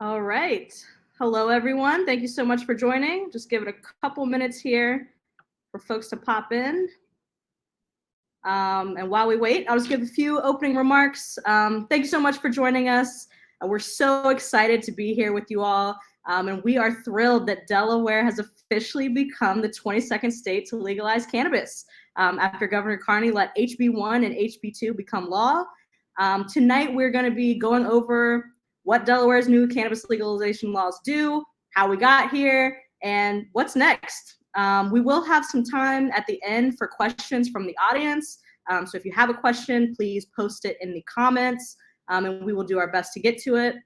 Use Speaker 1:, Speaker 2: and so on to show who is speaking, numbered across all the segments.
Speaker 1: All right. Hello, everyone. Thank you so much for joining. Just give it a couple minutes here for folks to pop in. And while we wait, I'll just give a few opening remarks. Thank you so much for joining us. We're so excited to be here with you all. And we are thrilled that Delaware has officially become the 22nd state to legalize cannabis after Governor Carney let HB1 and HB2 become law. Tonight, we're going to be going over what Delaware's new cannabis legalization laws do, how we got here, and what's next. We will have some time at the end for questions from the audience. So if you have a question, please post it in the comments, and we will do our best to get to it.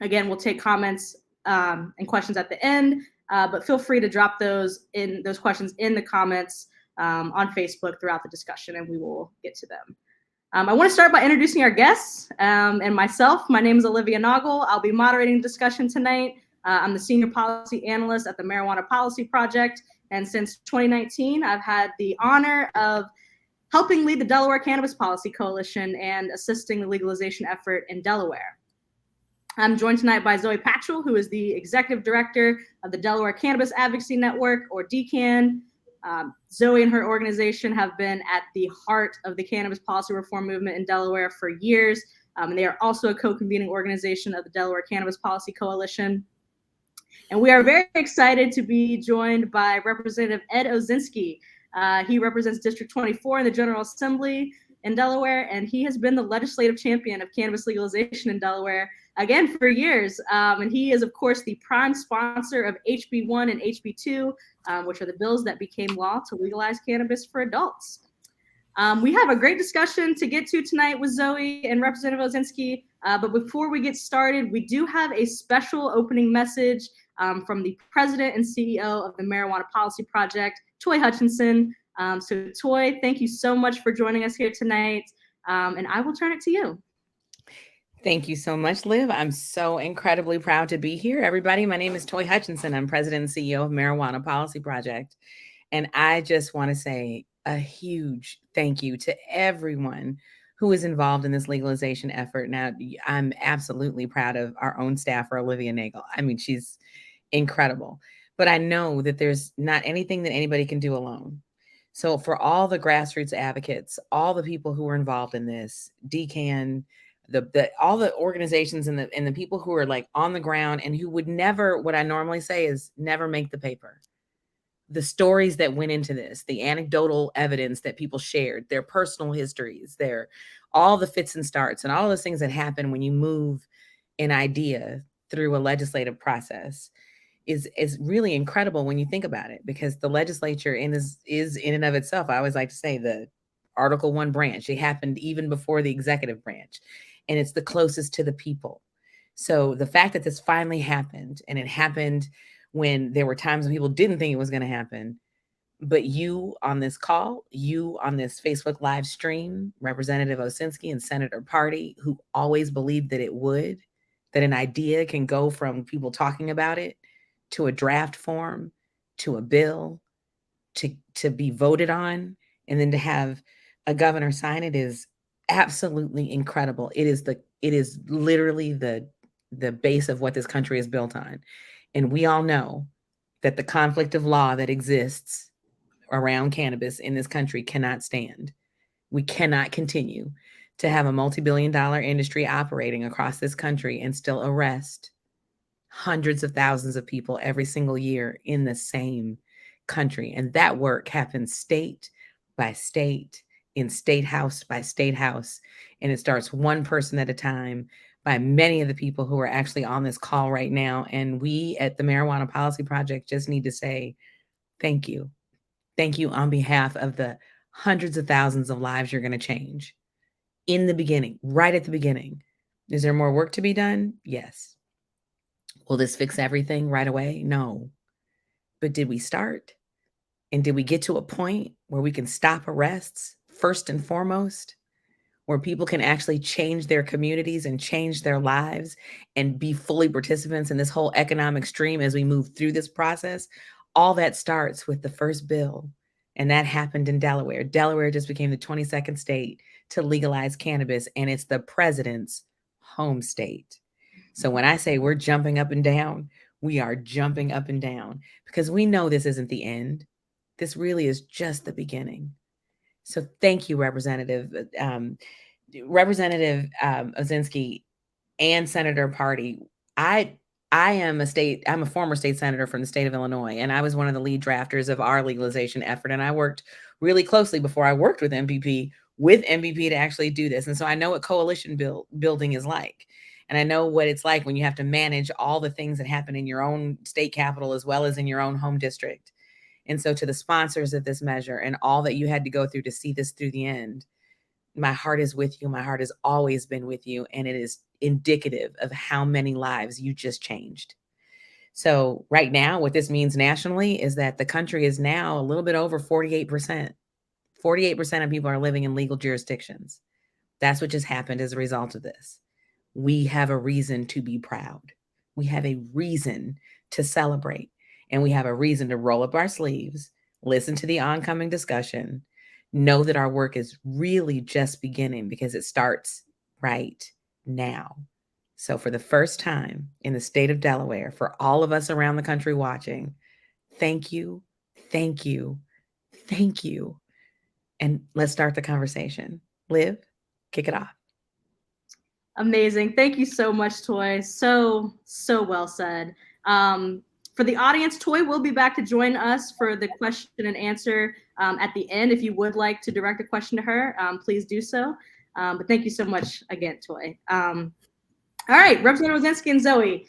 Speaker 1: Again, we'll take comments and questions at the end, but feel free to drop those questions in the comments on Facebook throughout the discussion, and we will get to them. I want to start by introducing our guests and myself. My name is Olivia Noggle. I'll be moderating the discussion tonight. I'm the Senior Policy Analyst at the Marijuana Policy Project, and since 2019, I've had the honor of helping lead the Delaware Cannabis Policy Coalition and assisting the legalization effort in Delaware. I'm joined tonight by Zoe Patchell, who is the Executive Director of the Delaware Cannabis Advocacy Network, or DCAN. Zoe and her organization have been at the heart of the cannabis policy reform movement in Delaware for years, and they are also a co-convening organization of the Delaware Cannabis Policy Coalition. And we are very excited to be joined by Representative Ed Osinski. He represents District 24 in the General Assembly in Delaware, and he has been the legislative champion of cannabis legalization in Delaware, again, for years. And he is, of course, the prime sponsor of HB1 and HB2, which are the bills that became law to legalize cannabis for adults. We have a great discussion to get to tonight with Zoe and Representative Osinski. But before we get started, we do have a special opening message from the President and CEO of the Marijuana Policy Project, Toy Hutchinson. So Toy, thank you so much for joining us here tonight. And I will turn it to you.
Speaker 2: Thank you so much, Liv. I'm so incredibly proud to be here. Everybody, my name is Toy Hutchinson. I'm President and CEO of Marijuana Policy Project. And I just want to say a huge thank you to everyone who is involved in this legalization effort. Now, I'm absolutely proud of our own staffer, Olivia Nagel. I mean, she's incredible. But I know that there's not anything that anybody can do alone. So for all the grassroots advocates, all the people who are involved in this, DCAN, all the organizations and the people who are like on the ground and who would never, what I normally say is never make the paper. The stories that went into this, the anecdotal evidence that people shared, their personal histories, all the fits and starts and all those things that happen when you move an idea through a legislative process is really incredible when you think about it, because the legislature is in and of itself, I always like to say, the Article 1 branch. It happened even before the executive branch, and it's the closest to the people. So the fact that this finally happened, and it happened when there were times when people didn't think it was going to happen, but you on this call, you on this Facebook live stream, Representative Osinski and Senator Party, who always believed that it would, that an idea can go from people talking about it to a draft form, to a bill, to be voted on, and then to have a governor sign it is absolutely incredible. It is literally the base of what this country is built on. And we all know that the conflict of law that exists around cannabis in this country cannot stand. We cannot continue to have a multi-billion-dollar industry operating across this country and still arrest hundreds of thousands of people every single year in the same country. And that work happens state by state, in state house by state house. And it starts one person at a time by many of the people who are actually on this call right now. And we at the Marijuana Policy Project just need to say thank you. Thank you on behalf of the hundreds of thousands of lives you're going to change. In the beginning, right at the beginning. Is there more work to be done? Yes. Will this fix everything right away? No. But did we start? And did we get to a point where we can stop arrests first and foremost, where people can actually change their communities and change their lives and be fully participants in this whole economic stream as we move through this process? All that starts with the first bill, and that happened in Delaware. Delaware just became the 22nd state to legalize cannabis, and it's the president's home state. So when I say we're jumping up and down, we are jumping up and down because we know this isn't the end. This really is just the beginning. So thank you, Representative Ozinski and Senator Party. I I'm a former state senator from the state of Illinois, and I was one of the lead drafters of our legalization effort. And I worked really closely before I worked with MPP to actually do this. And so I know what coalition building is like. And I know what it's like when you have to manage all the things that happen in your own state capital as well as in your own home district. And so to the sponsors of this measure and all that you had to go through to see this through the end, my heart is with you. My heart has always been with you. And it is indicative of how many lives you just changed. So right now, what this means nationally is that the country is now a little bit over 48%. 48% of people are living in legal jurisdictions. That's what just happened as a result of this. We have a reason to be proud. We have a reason to celebrate. And we have a reason to roll up our sleeves, listen to the oncoming discussion, know that our work is really just beginning because it starts right now. So, for the first time in the state of Delaware, for all of us around the country watching, thank you, thank you, thank you. And let's start the conversation. Liv, kick it off.
Speaker 1: Amazing. Thank you so much, Toy. So well said. For the audience, Toy will be back to join us for the question and answer at the end. If you would like to direct a question to her, please do so. But thank you so much again, Toy. All right, Representative Ozinski and Zoe,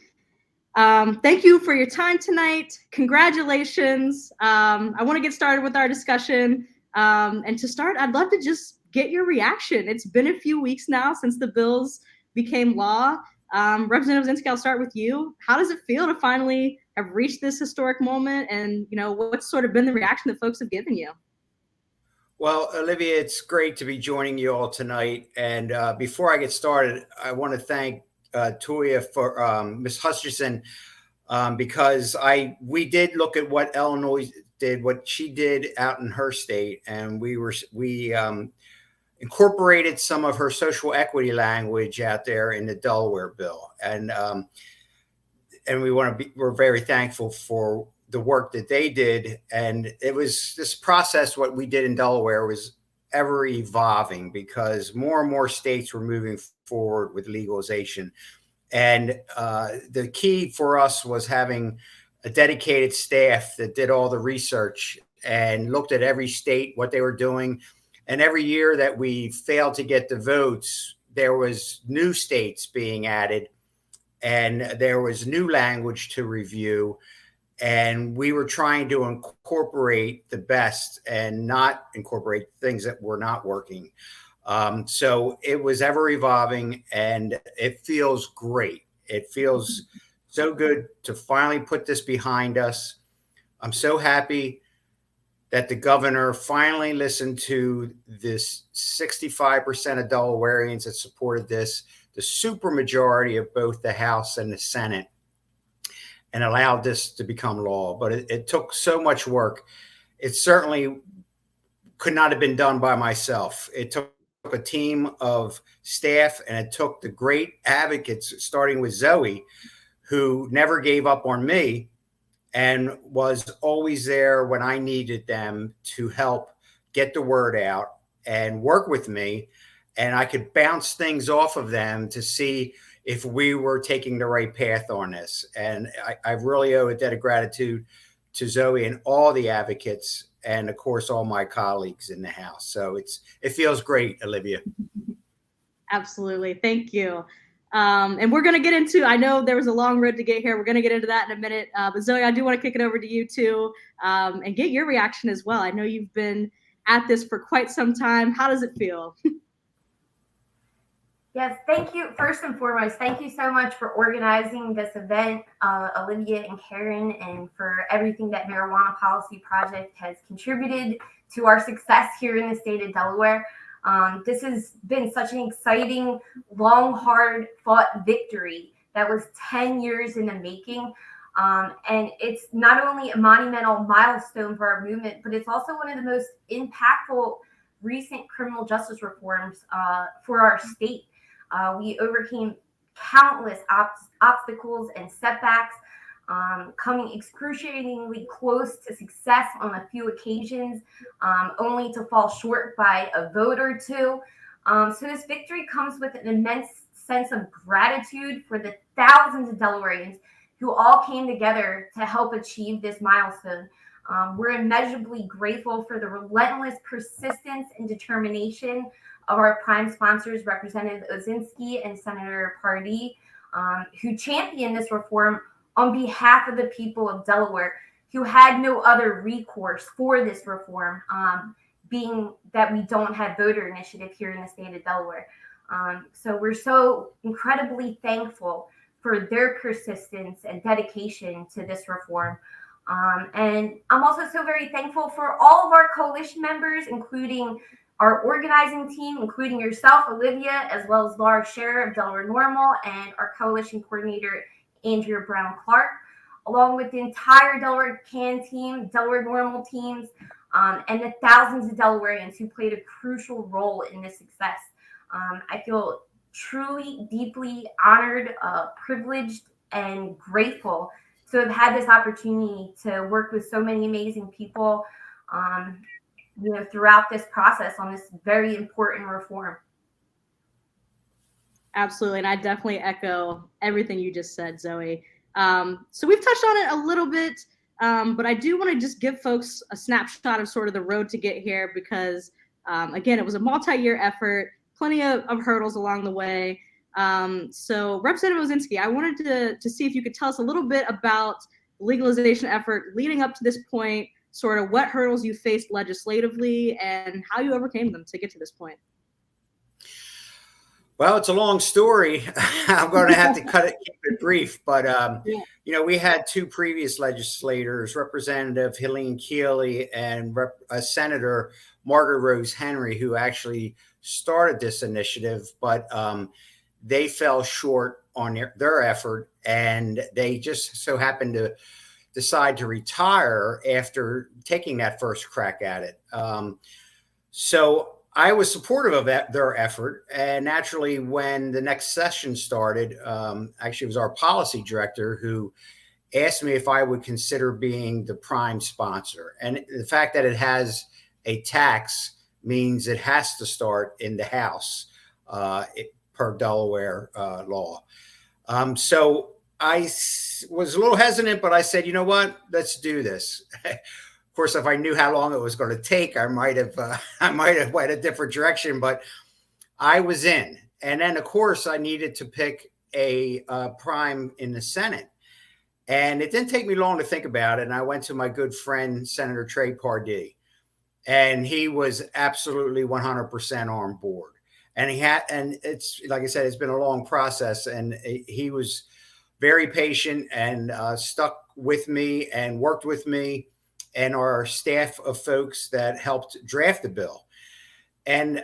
Speaker 1: thank you for your time tonight. Congratulations. I want to get started with our discussion. And to start, I'd love to just get your reaction. It's been a few weeks now since the bills became law. Representative Ozinski, I'll start with you. How does it feel to finally have reached this historic moment? And, what's sort of been the reaction that folks have given you?
Speaker 3: Well, Olivia, it's great to be joining you all tonight. And before I get started, I want to thank Toya for Ms. Hutchinson because we did look at what Illinois did, what she did out in her state, and we incorporated some of her social equity language out there in the Delaware bill, and we're very thankful for the work that they did. And it was this process, what we did in Delaware was ever evolving because more and more states were moving forward with legalization. And the key for us was having a dedicated staff that did all the research and looked at every state, what they were doing. And every year that we failed to get the votes, there was new states being added and there was new language to review. And we were trying to incorporate the best and not incorporate things that were not working. So it was ever evolving and it feels great. It feels so good to finally put this behind us. I'm so happy that the governor finally listened to this 65% of Delawareans that supported this, the supermajority of both the House and the Senate, and allowed this to become law. But it took so much work. It certainly could not have been done by myself. It took a team of staff and it took the great advocates, starting with Zoe, who never gave up on me and was always there when I needed them to help get the word out and work with me. And I could bounce things off of them to see if we were taking the right path on this. And I really owe a debt of gratitude to Zoe and all the advocates and, of course, all my colleagues in the House. So it feels great, Olivia.
Speaker 1: Absolutely. Thank you. And we're going to get into, I know there was a long road to get here. We're going to get into that in a minute. But Zoe, I do want to kick it over to you too and get your reaction as well. I know you've been at this for quite some time. How does it feel?
Speaker 4: Yes, thank you. First and foremost, thank you so much for organizing this event, Olivia and Karen, and for everything that Marijuana Policy Project has contributed to our success here in the state of Delaware. This has been such an exciting, long, hard fought victory that was 10 years in the making. And it's not only a monumental milestone for our movement, but it's also one of the most impactful recent criminal justice reforms for our state. We overcame countless obstacles and setbacks, coming excruciatingly close to success on a few occasions, only to fall short by a vote or two. So this victory comes with an immense sense of gratitude for the thousands of Delawareans who all came together to help achieve this milestone. We're immeasurably grateful for the relentless persistence and determination of our prime sponsors, Representative Ozinski and Senator Pardee, who championed this reform on behalf of the people of Delaware, who had no other recourse for this reform, being that we don't have voter initiative here in the state of Delaware. So we're so incredibly thankful for their persistence and dedication to this reform. And I'm also so very thankful for all of our coalition members, including our organizing team, including yourself, Olivia, as well as Laura Scherer of Delaware Normal, and our coalition coordinator, Andrea Brown-Clark, along with the entire Delaware CAN team, Delaware Normal teams, and the thousands of Delawareans who played a crucial role in this success. I feel truly, deeply honored, privileged, and grateful to have had this opportunity to work with so many amazing people, throughout this process on this very important reform.
Speaker 1: Absolutely. And I definitely echo everything you just said, Zoe. So we've touched on it a little bit, but I do want to just give folks a snapshot of sort of the road to get here because, again, it was a multi-year effort, plenty of hurdles along the way. So Representative Ozinski, I wanted to see if you could tell us a little bit about the legalization effort leading up to this point, sort of what hurdles you faced legislatively and how you overcame them to get to this point.
Speaker 3: Well, it's a long story. I'm going to have to keep it brief. But, we had two previous legislators, Representative Helene Keeley and Senator Margaret Rose Henry, who actually started this initiative, but they fell short on their effort, and they just so happened to decide to retire after taking that first crack at it. So I was supportive of their effort. And naturally, when the next session started, actually it was our policy director who asked me if I would consider being the prime sponsor. And the fact that it has a tax means it has to start in the House per Delaware law. So I was a little hesitant, but I said, you know what, let's do this. Of course, if I knew how long it was going to take, I might have went a different direction, but I was in. And then, of course, I needed to pick a prime in the Senate. And it didn't take me long to think about it. And I went to my good friend, Senator Trey Pardee, and he was absolutely 100% on board. And it's, like I said, it's been a long process, and he was very patient and stuck with me and worked with me and our staff of folks that helped draft the bill. And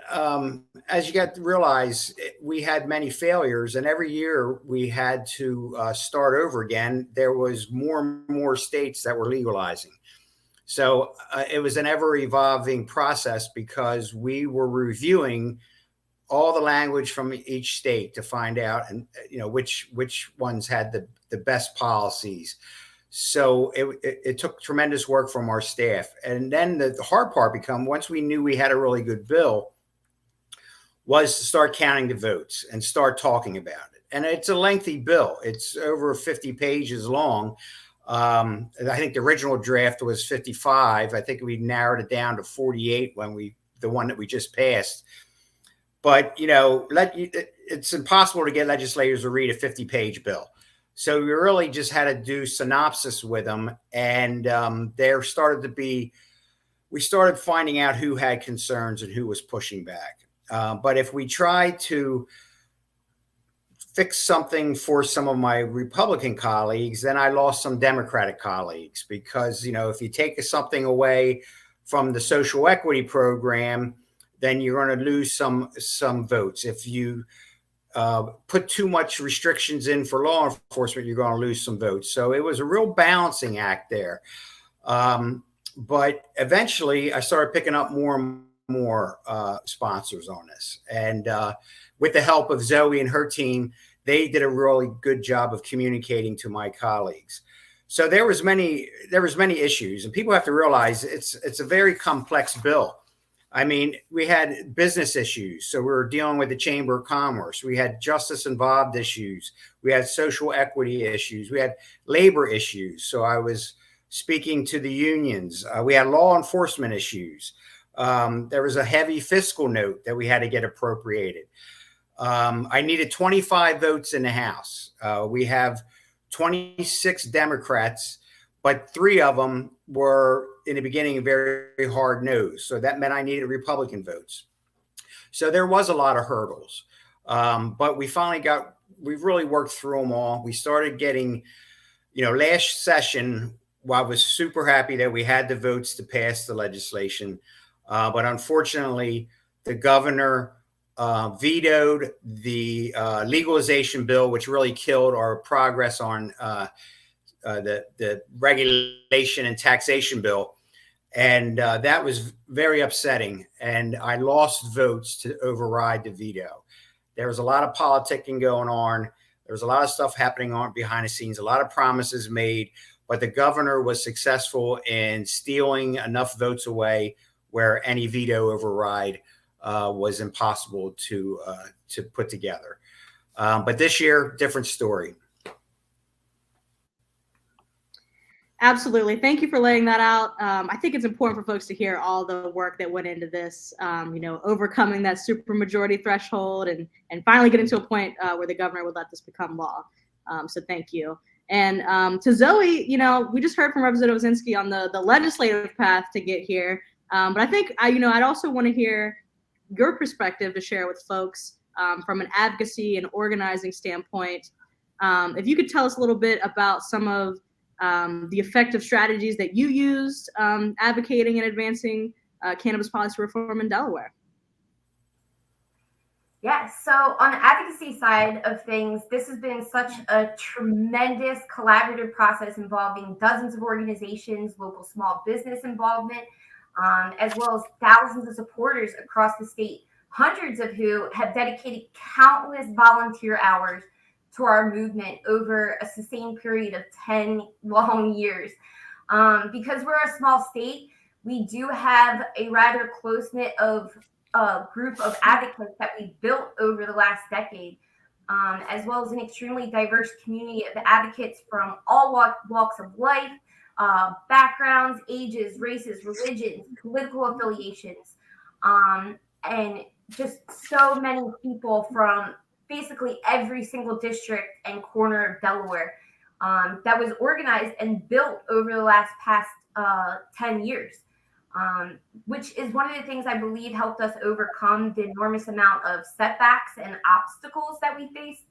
Speaker 3: as you got to realize, we had many failures, and every year we had to start over again. There was more and more states that were legalizing. So it was an ever evolving process because we were reviewing all the language from each state to find out, and which ones had the best policies. So it took tremendous work from our staff. And then the hard part became, once we knew we had a really good bill, was to start counting the votes and start talking about it. And it's a lengthy bill. It's over 50 pages long. I think the original draft was 55. I think we narrowed it down to 48 the one that we just passed. But, it's impossible to get legislators to read a 50-page bill. So we really just had to do synopsis with them. And we started finding out who had concerns and who was pushing back. But if we try to fix something for some of my Republican colleagues, then I lost some Democratic colleagues because, if you take something away from the social equity program, then you're going to lose some votes. If you put too much restrictions in for law enforcement, you're going to lose some votes. So it was a real balancing act there. But eventually I started picking up more and more sponsors on this. And with the help of Zoe and her team, they did a really good job of communicating to my colleagues. So there was many issues, and people have to realize it's a very complex bill. I mean, we had business issues, so we were dealing with the Chamber of Commerce. We had justice involved issues. We had social equity issues. We had labor issues. So I was speaking to the unions. We had law enforcement issues. There was a heavy fiscal note that we had to get appropriated. I needed 25 votes in the House. We have 26 Democrats, but 3 of them were in the beginning very hard no's. So that meant I needed Republican votes. So there was a lot of hurdles. But we really worked through them all. We started getting, last session, I was super happy that we had the votes to pass the legislation. But unfortunately, the governor vetoed the legalization bill, which really killed our progress on the regulation and taxation bill. And that was very upsetting. And I lost votes to override the veto. There was a lot of politicking going on. There was a lot of stuff happening on behind the scenes, a lot of promises made, but the governor was successful in stealing enough votes away where any veto override was impossible to put together. But this year, different story.
Speaker 1: Absolutely. Thank you for laying that out. I think it's important for folks to hear all the work that went into this, overcoming that supermajority threshold and finally getting to a point where the governor would let this become law. So thank you. And to Zoe, we just heard from Representative Osinski on the legislative path to get here. But I think, I'd also want to hear your perspective to share with folks from an advocacy and organizing standpoint. If you could tell us a little bit about some of the effective strategies that you used advocating and advancing cannabis policy reform in Delaware.
Speaker 4: Yes. So on the advocacy side of things, this has been such a tremendous collaborative process involving dozens of organizations, local small business involvement, as well as thousands of supporters across the state, hundreds of who have dedicated countless volunteer hours to our movement over a sustained period of 10 long years. Because we're a small state, we do have a rather close-knit group of advocates that we built over the last decade, as well as an extremely diverse community of advocates from all walks of life, backgrounds, ages, races, religions, political affiliations, and just so many people from basically every single district and corner of Delaware that was organized and built over the past 10 years, which is one of the things I believe helped us overcome the enormous amount of setbacks and obstacles that we faced,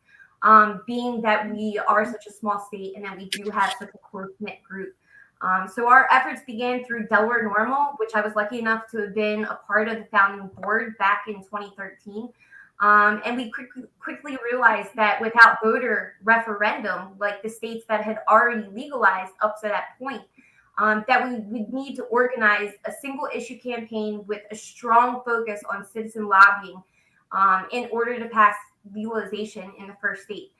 Speaker 4: being that we are such a small state and that we do have such a close-knit group. So our efforts began through Delaware Normal, which I was lucky enough to have been a part of the founding board back in 2013. And we quickly realized that without voter referendum, like the states that had already legalized up to that point, that we would need to organize a single issue campaign with a strong focus on citizen lobbying in order to pass legalization in the first state.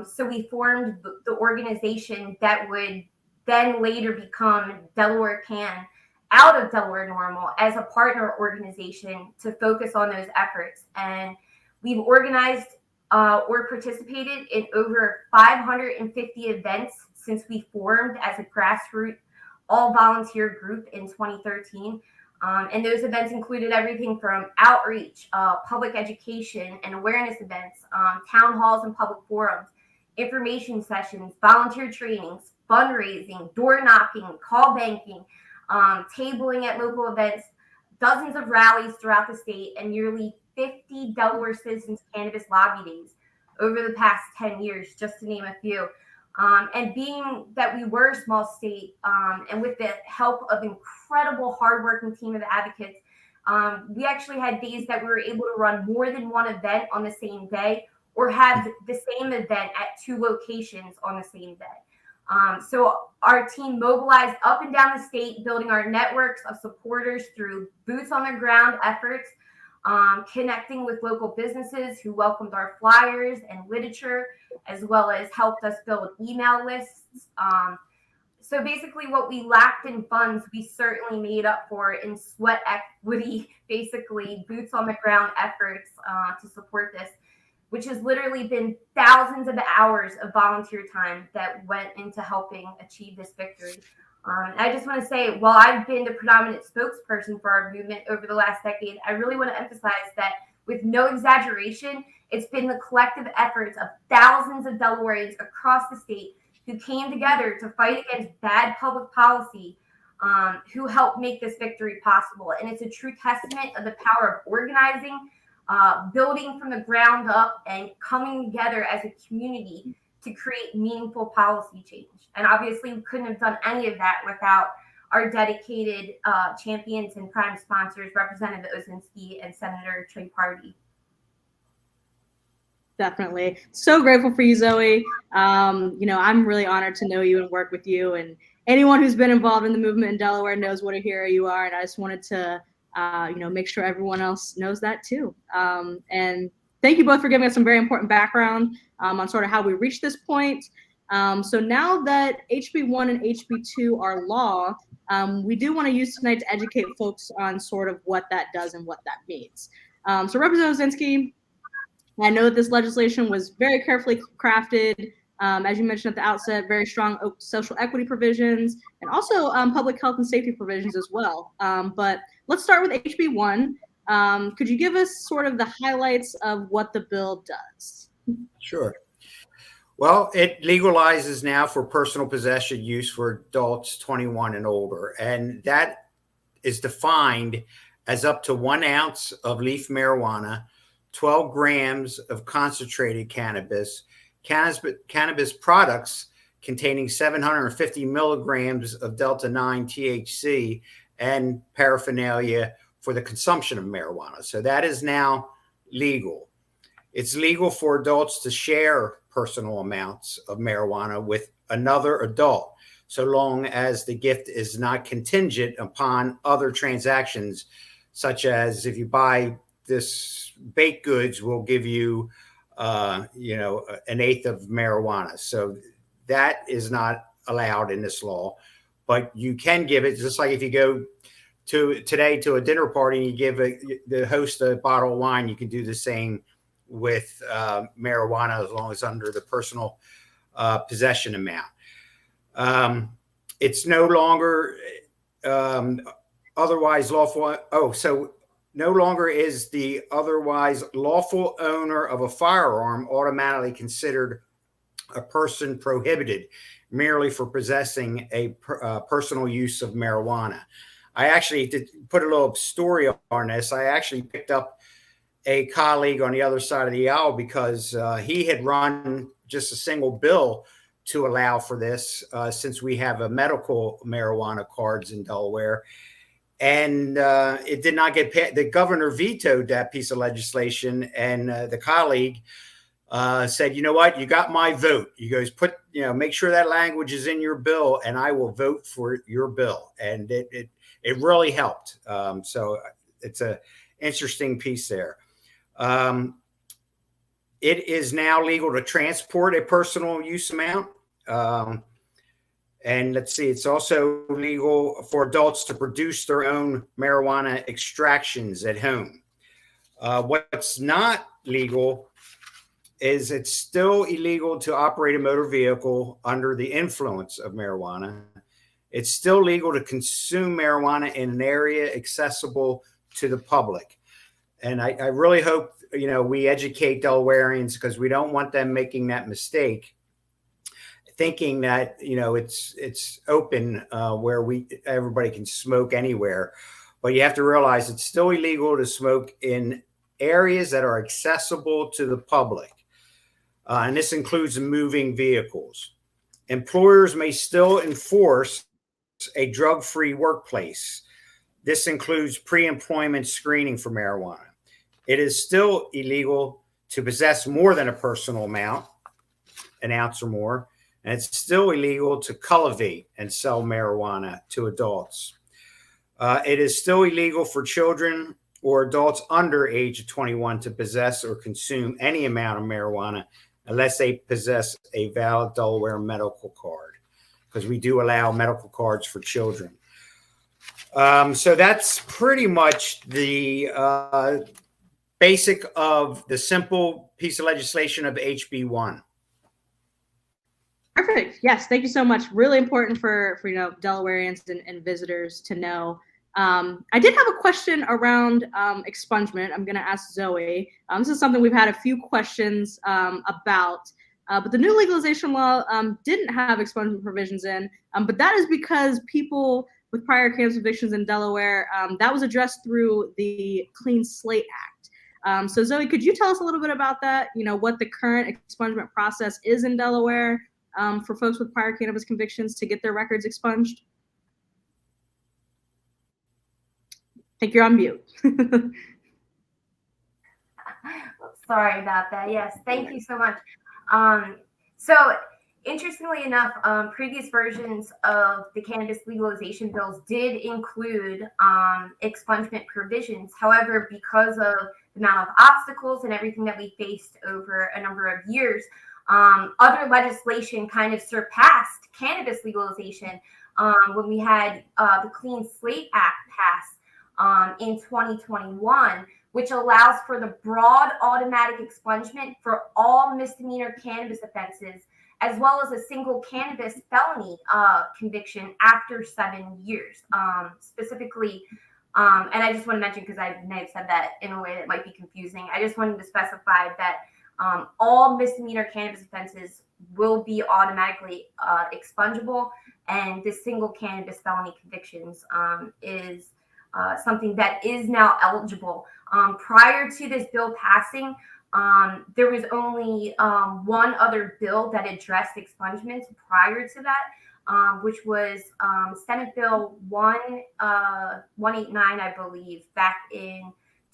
Speaker 4: So we formed the organization that would then later become Delaware Can out of Delaware Normal as a partner organization to focus on those efforts. And we've organized or participated in over 550 events since we formed as a grassroots all-volunteer group in 2013. And those events included everything from outreach, public education and awareness events, town halls and public forums, information sessions, volunteer trainings, fundraising, door knocking, call banking, tabling at local events, dozens of rallies throughout the state, and nearly 50 Delaware Citizens Cannabis Lobby Days over the past 10 years, just to name a few. And being that we were a small state, and with the help of incredible hardworking team of advocates, we actually had days that we were able to run more than one event on the same day or have the same event at 2 locations on the same day. So our team mobilized up and down the state, building our networks of supporters through boots on the ground efforts, connecting with local businesses who welcomed our flyers and literature, as well as helped us build email lists. So basically what we lacked in funds, we certainly made up for in sweat equity, basically boots on the ground efforts to support this, which has literally been thousands of hours of volunteer time that went into helping achieve this victory. I just want to say, while I've been the predominant spokesperson for our movement over the last decade, I really want to emphasize that with no exaggeration, it's been the collective efforts of thousands of Delawareans across the state who came together to fight against bad public policy, who helped make this victory possible. And it's a true testament of the power of organizing, building from the ground up, and coming together as a community to create meaningful policy change. And obviously, we couldn't have done any of that without our dedicated champions and prime sponsors, Representative Osinski and Senator Trey Party.
Speaker 1: Definitely. So grateful for you, Zoe. I'm really honored to know you and work with you. And anyone who's been involved in the movement in Delaware knows what a hero you are. And I just wanted to, make sure everyone else knows that too. And thank you both for giving us some very important background on sort of how we reached this point. So now that HB1 and HB2 are law, we do want to use tonight to educate folks on sort of what that does and what that means. So Representative Osinski, I know that this legislation was very carefully crafted, as you mentioned at the outset, very strong social equity provisions, and also public health and safety provisions as well. But let's start with HB1. Could you give us sort of the highlights of what the bill does?
Speaker 3: Sure. Well, it legalizes now for personal possession use for adults 21 and older, and that is defined as up to 1 ounce of leaf marijuana, 12 grams of concentrated cannabis products containing 750 milligrams of Delta-9 THC, and paraphernalia for the consumption of marijuana. So that is now legal. It's legal for adults to share personal amounts of marijuana with another adult, so long as the gift is not contingent upon other transactions, such as if you buy this baked goods, we'll give you, an 1/8 of marijuana. So that is not allowed in this law, but you can give it, just like if you go today to a dinner party and you give the host a bottle of wine, you can do the same with marijuana, as long as under the personal possession amount. It's no longer otherwise lawful. So no longer is the otherwise lawful owner of a firearm automatically considered a person prohibited merely for possessing a personal use of marijuana. I actually did put a little story on this. I actually picked up a colleague on the other side of the aisle because he had run just a single bill to allow for this, since we have a medical marijuana cards in Delaware. And it did not get passed. The governor vetoed that piece of legislation, and the colleague said, "You know what? You got my vote." He goes, make sure that language is in your bill, and I will vote for your bill. And it really helped. So it's a interesting piece there. It is now legal to transport a personal use amount. And let's see, it's also legal for adults to produce their own marijuana extractions at home. What's not legal is it's still illegal to operate a motor vehicle under the influence of marijuana. It's still legal to consume marijuana in an area accessible to the public. And I really hope, we educate Delawareans, because we don't want them making that mistake, thinking that, it's open where everybody can smoke anywhere. But you have to realize it's still illegal to smoke in areas that are accessible to the public. And this includes moving vehicles. Employers may still enforce a drug-free workplace. This includes pre-employment screening for marijuana. It is still illegal to possess more than a personal amount, 1 ounce or more, and it's still illegal to cultivate and sell marijuana to adults. It is still illegal for children or adults under age of 21 to possess or consume any amount of marijuana unless they possess a valid Delaware medical card, because we do allow medical cards for children. So that's pretty much the basic of the simple piece of legislation of HB 1.
Speaker 1: Perfect. Yes, thank you so much. Really important for Delawareans and visitors to know. I did have a question around expungement. I'm going to ask Zoe. This is something we've had a few questions about, but the new legalization law didn't have expungement provisions in, but that is because people with prior cannabis convictions in Delaware, that was addressed through the Clean Slate Act. So Zoe, could you tell us a little bit about that? What the current expungement process is in Delaware for folks with prior cannabis convictions to get their records expunged? I think you're on mute.
Speaker 4: Sorry about that. Yes, thank you so much. So interestingly enough, previous versions of the cannabis legalization bills did include expungement provisions. However, because of the amount of obstacles and everything that we faced over a number of years, other legislation kind of surpassed cannabis legalization when we had the Clean Slate Act passed in 2021, which allows for the broad automatic expungement for all misdemeanor cannabis offenses, as well as a single cannabis felony conviction after 7 years. Specifically, and I just want to mention, because I may have said that in a way that might be confusing, I just wanted to specify that all misdemeanor cannabis offenses will be automatically expungible, and this single cannabis felony convictions is something that is now eligible. Prior to this bill passing, there was only one other bill that addressed expungements prior to that, which was Senate Bill 189, I believe, back in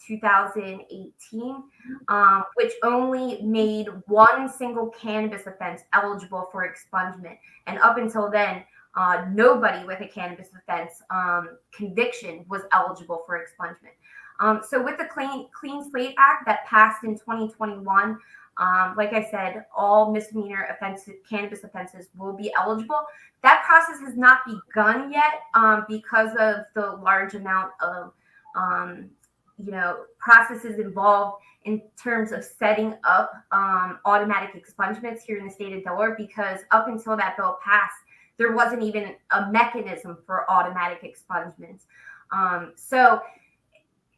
Speaker 4: 2018, which only made one single cannabis offense eligible for expungement. And up until then, nobody with a cannabis offense conviction was eligible for expungement. So with the Clean Slate Act that passed in 2021, like I said, all misdemeanor cannabis offenses will be eligible. That process has not begun yet because of the large amount of processes involved in terms of setting up automatic expungements here in the state of Delaware, because up until that bill passed, there wasn't even a mechanism for automatic expungements. So,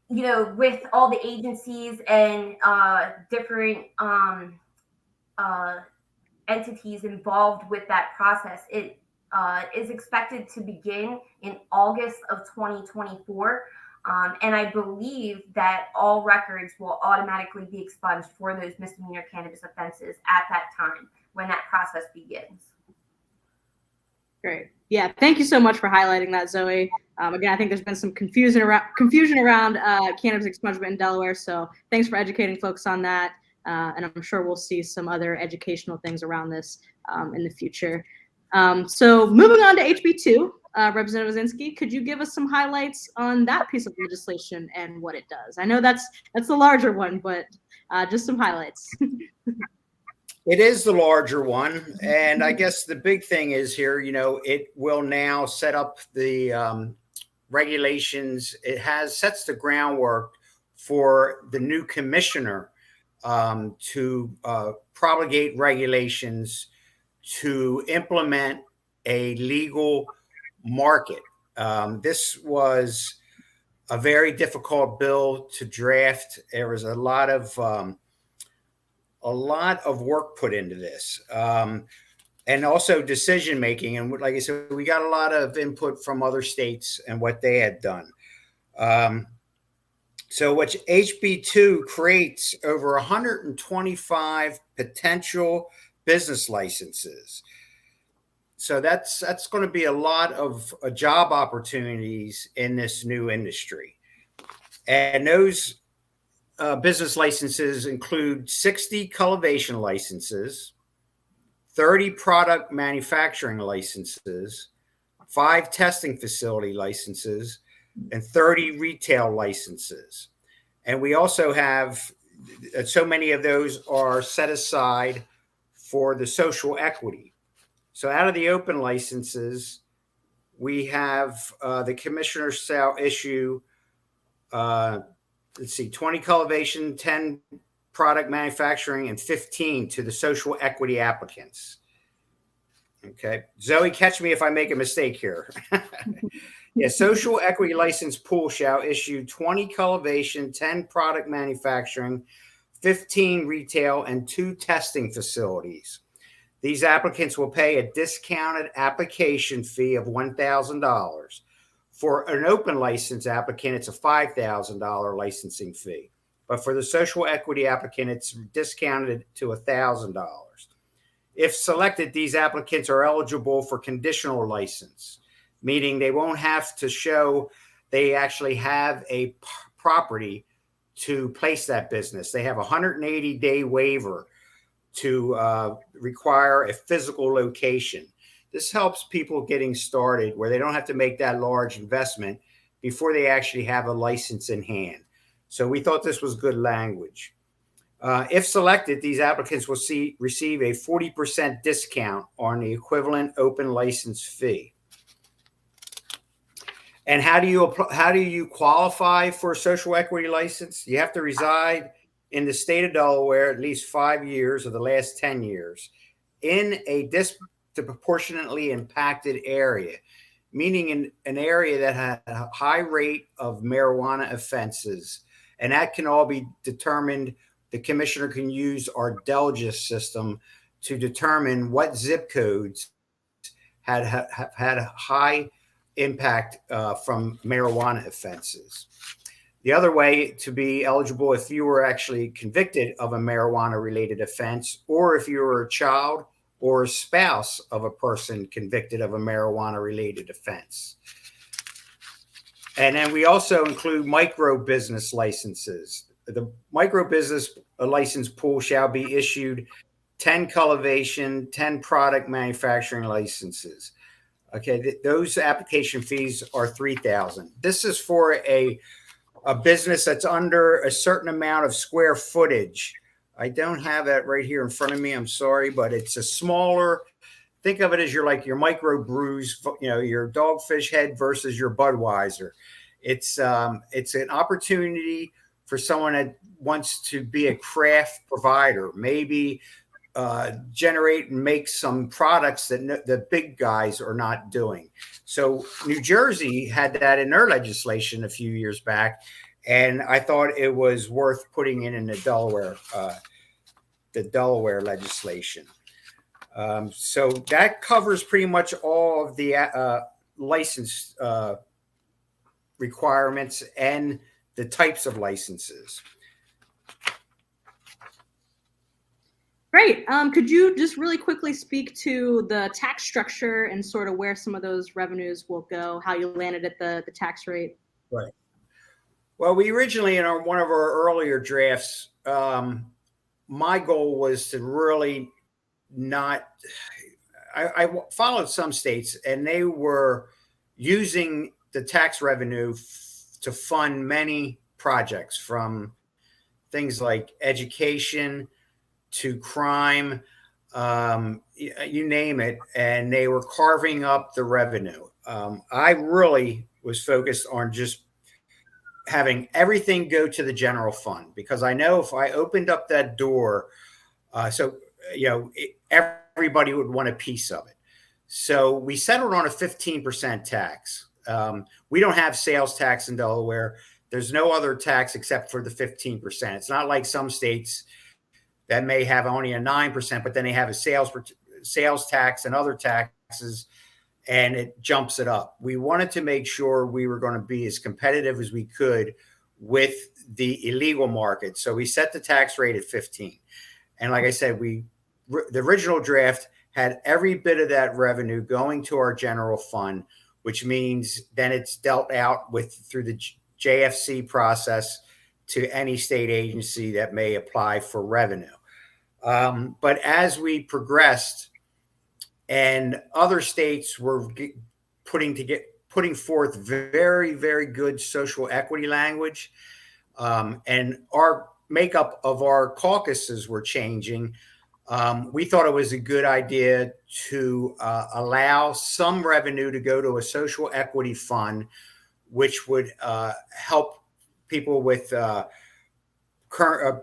Speaker 4: with all the agencies and different entities involved with that process, it is expected to begin in August of 2024. And I believe that all records will automatically be expunged for those misdemeanor cannabis offenses at that time when that process begins.
Speaker 1: Great. Yeah, thank you so much for highlighting that, Zoe. Again, I think there's been some confusion around cannabis expungement in Delaware, so thanks for educating folks on that. And I'm sure we'll see some other educational things around this in the future. So moving on to HB 2, Representative Osinski, could you give us some highlights on that piece of legislation and what it does? I know that's the larger one, but just some highlights.
Speaker 3: It is the larger one, and I guess the big thing is here, it will now set up the regulations. It sets the groundwork for the new commissioner to promulgate regulations to implement a legal market. This was a very difficult bill to draft. There was a lot of work put into this, and also decision making. And like I said, we got a lot of input from other states and what they had done. So what HB2 creates over 125 potential business licenses. So that's going to be a lot of job opportunities in this new industry. And those business licenses include 60 cultivation licenses, 30 product manufacturing licenses, 5 testing facility licenses, and 30 retail licenses. And we also have so many of those are set aside for the social equity. So out of the open licenses, we have the commissioner shall issue, let's see, 20 cultivation, 10 product manufacturing, and 15 to the social equity applicants. Okay. Zoe, catch me if I make a mistake here. Yeah, social equity license pool shall issue 20 cultivation, 10 product manufacturing, 15 retail, and 2 testing facilities. These applicants will pay a discounted application fee of $1,000. For an open license applicant, it's a $5,000 licensing fee. But for the social equity applicant, it's discounted to $1,000. If selected, these applicants are eligible for conditional license, meaning they won't have to show they actually have a property to place that business. They have a 180-day waiver to require a physical location. This helps people getting started where they don't have to make that large investment before they actually have a license in hand. So we thought this was good language. If selected, these applicants will receive a 40% discount on the equivalent open license fee. And how do you qualify for a social equity license? You have to reside in the state of Delaware at least 5 years of the last 10 years in a disproportionately impacted area, meaning in an area that had a high rate of marijuana offenses. And that can all be determined. The commissioner can use our Delgis system to determine what zip codes have had a high impact from marijuana offenses. The other way to be eligible, if you were actually convicted of a marijuana related offense, or if you were a child or a spouse of a person convicted of a marijuana related offense. And then we also include micro business licenses. The micro business license pool shall be issued 10 cultivation, 10 product manufacturing licenses. Okay, those application fees are $3,000. This is for a business that's under a certain amount of square footage. I don't have that right here in front of me. I'm sorry, but it's a smaller. Think of it as your micro brews, your Dogfish Head versus your Budweiser. It's an opportunity for someone that wants to be a craft provider, maybe generate and make some products that the big guys are not doing. So New Jersey had that in their legislation a few years back, and I thought it was worth putting in the Delaware legislation. So that covers pretty much all of the license requirements and the types of licenses.
Speaker 1: Great. Could you just really quickly speak to the tax structure and sort of where some of those revenues will go, how you landed at the tax rate?
Speaker 3: Right. Well, we originally, in one of our earlier drafts, my goal was to really not, I followed some states and they were using the tax revenue to fund many projects, from things like education to crime, you name it, and they were carving up the revenue. I really was focused on just having everything go to the general fund, because I know if I opened up that door, everybody would want a piece of it. So we settled on a 15% tax. We don't have sales tax in Delaware. There's no other tax except for the 15%. It's not like some states that may have only a 9%, but then they have a sales tax and other taxes, and it jumps it up. We wanted to make sure we were going to be as competitive as we could with the illegal market. So we set the tax rate at 15. And like I said, the original draft had every bit of that revenue going to our general fund, which means then it's dealt out through the JFC process to any state agency that may apply for revenue. But as we progressed and other states were putting forth very, very good social equity language, and our makeup of our caucuses were changing. We thought it was a good idea to allow some revenue to go to a social equity fund, which would help people with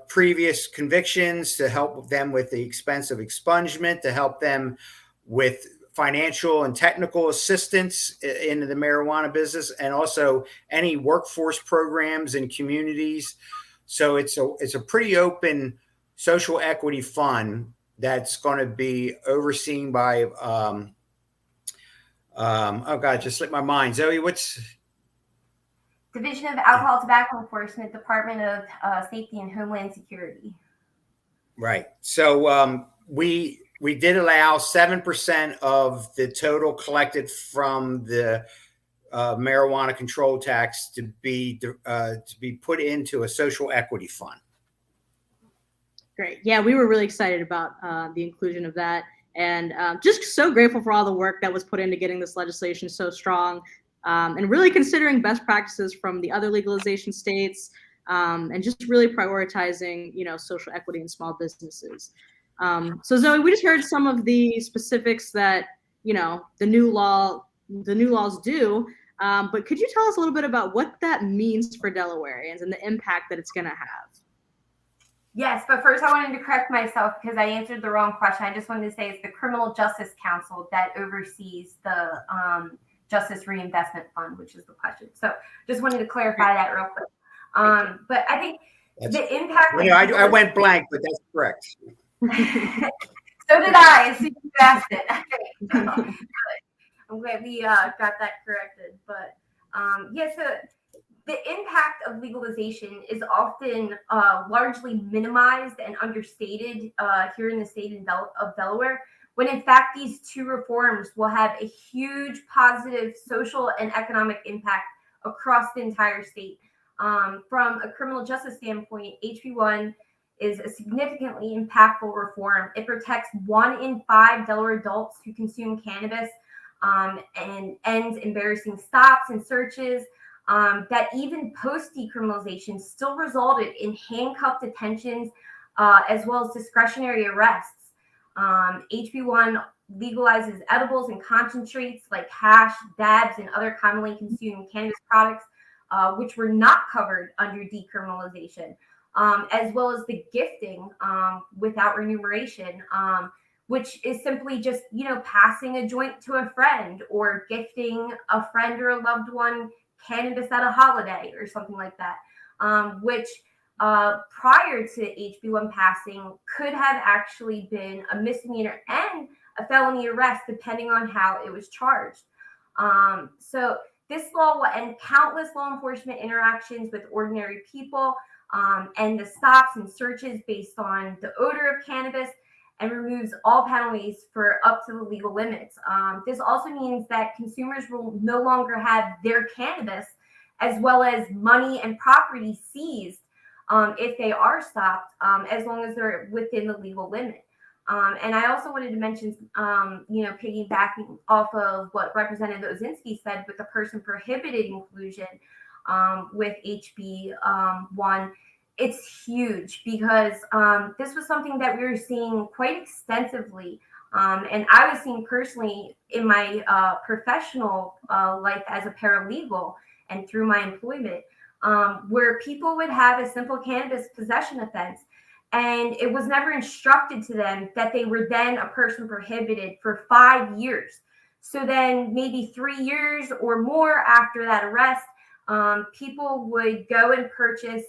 Speaker 3: previous convictions, to help them with the expense of expungement, to help them with financial and technical assistance in the marijuana business, and also any workforce programs in communities. So it's a pretty open social equity fund that's going to be overseen by oh God, just slipped my mind. Zoe, what's
Speaker 4: Division of Alcohol, Tobacco Enforcement, Department of Safety and Homeland Security.
Speaker 3: Right. So we did allow 7% of the total collected from the marijuana control tax to be put into a social equity fund.
Speaker 1: Great. Yeah, we were really excited about the inclusion of that, and just so grateful for all the work that was put into getting this legislation so strong, and really considering best practices from the other legalization states, and just really prioritizing, social equity in small businesses. So Zoe, we just heard some of the specifics that the new laws do, but could you tell us a little bit about what that means for Delawareans and the impact that it's going to have?
Speaker 4: Yes, but first I wanted to correct myself because I answered the wrong question. I just wanted to say it's the Criminal Justice Council that oversees the Justice Reinvestment Fund, which is the question. So just wanted to clarify that real quick. But I think the impact.
Speaker 3: I went blank, but that's correct.
Speaker 4: So did I, as soon as you asked it. I'm glad we got that corrected. But so the impact of legalization is often largely minimized and understated here in the state of Delaware, when in fact these two reforms will have a huge positive social and economic impact across the entire state. From a criminal justice standpoint, HB1 is a significantly impactful reform. It protects 1 in 5 Delaware adults who consume cannabis, and ends embarrassing stops and searches that even post-decriminalization still resulted in handcuffed detentions as well as discretionary arrests. HB1 legalizes edibles and concentrates like hash, dabs, and other commonly consumed cannabis products, which were not covered under decriminalization, as well as the gifting without remuneration, which is simply just, passing a joint to a friend or gifting a friend or a loved one cannabis at a holiday or something like that, which prior to HB1 passing could have actually been a misdemeanor and a felony arrest, depending on how it was charged. So this law will end countless law enforcement interactions with ordinary people, and the stops and searches based on the odor of cannabis, and removes all penalties for up to the legal limits. This also means that consumers will no longer have their cannabis as well as money and property seized if they are stopped, as long as they're within the legal limit. And I also wanted to mention, piggybacking off of what Representative Ozinski said with the person prohibited inclusion with HB1. It's huge because this was something that we were seeing quite extensively. And I was seeing personally in my professional life as a paralegal and through my employment, where people would have a simple cannabis possession offense, and it was never instructed to them that they were then a person prohibited for 5 years. So then maybe 3 years or more after that arrest, people would go and purchase